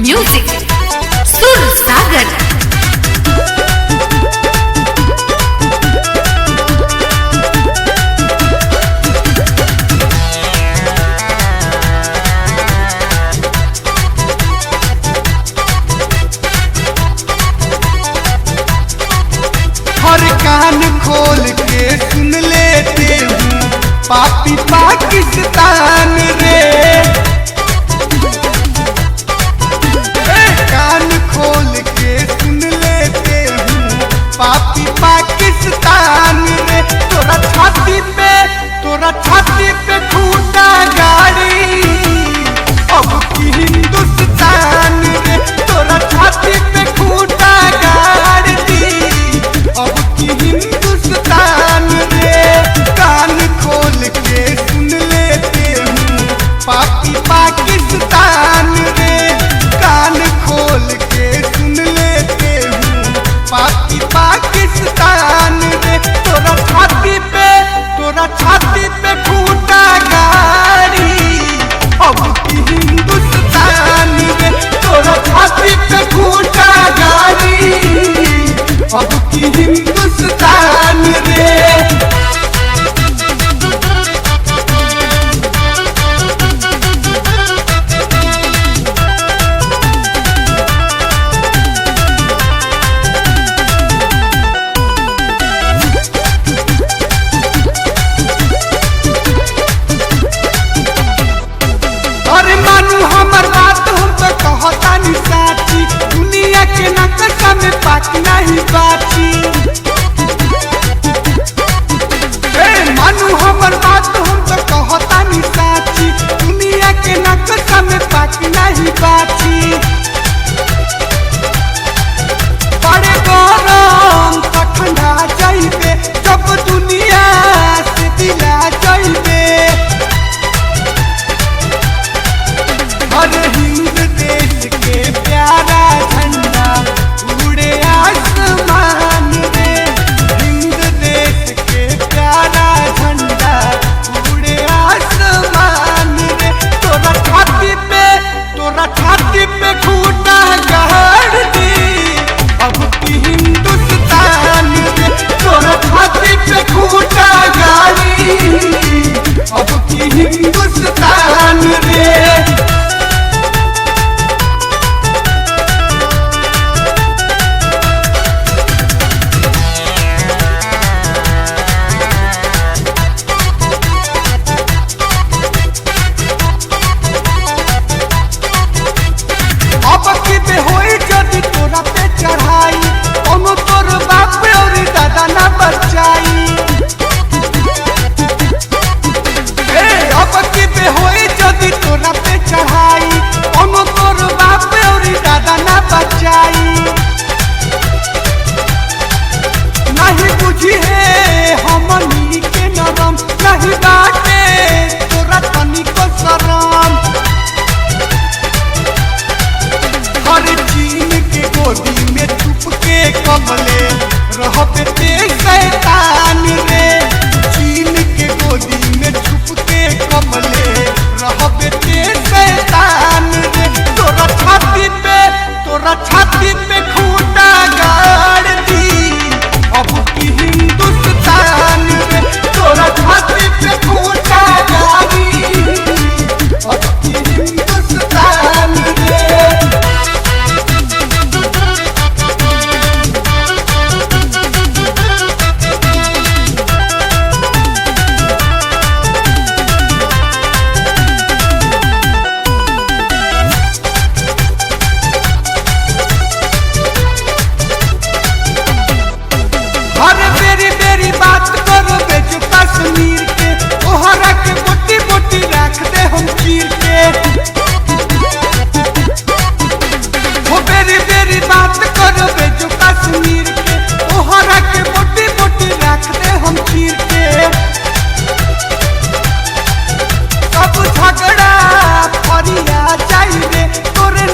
Music सुर सागर। हर कान खोल के सुन लेते हूँ पापी पाकिस्तान रे। कान खोल के सुन लेते हूँ पापी पाकिस्तान रे। तोरा छाती पे खूंटा गाड़ी अब की हिंदुस्तान रे। तोरा छाती पे खूंटा गाड़ी अब की हिंदुस्तान रे। कान खोल के सुन लेते हूँ पापी पाकिस्तान रे। कान खोल के सुन लेते हूँ पापी पाकिस्तान रे। तोरा छाती पे खूंटा गाड़ी अब की हिंदुस्तान रे। तोरा छाती पे खूंटा गाड़ी अब की हिंदुस्तान रे। अरे मानू हमर बात हम तो कहतानी साची। दुनिया के नक्शा में पाक नहीं बाची। मानू हमर बात हम तो कहतानी साची। दुनिया के नक्शा में पाक नहीं बाची। बड़े गरम तो ठंडा जाइबे जब दुनिया से दिला जाइबे। हर हिंद देश के प्यारा झंडा उड़े आसमान रे। हिंद देश के प्यारा झंडा उड़े आसमान रे। तोरा छाती पे खूंटा गाड़ दी अब की हिंदुस्तान रे। तोरा छाती पे खूंटा गाड़ी अब की हिंदुस्तान रे। अब की बे होई जदी तोरा पे चढ़ाई ओनो तोर बाप और दादा ना बचाई। अब की बे होई जदी तोरा पे चढ़ाई ओनो तोर बाप और दादा ना बचाई। नहीं बुझी है हमनी के नरम नहीं बाटे तोरा तनिको शरम। हर चीन के गोदी में छुप के कमले रहते ते शैतान रे। चीन के गोदी में छुप के कमले रहते ते शैतान रे। तोरा छाती पे खूंटा गाड़ दी अब की हिंदुस्तान रे। तोरा छाती पे खूंटा गाड़ी अब की हिंदुस्तान रे। हर बेरी बात करो बेजू कश्मीर के ओहरा के बोटी बोटी रख दे हम चीर के। हो बेरी बात करो बेजू कश्मीर के ओहरा के बोटी बोटी रख दे हम चीर के। सब झगड़ा फरिया जाइबे तोरे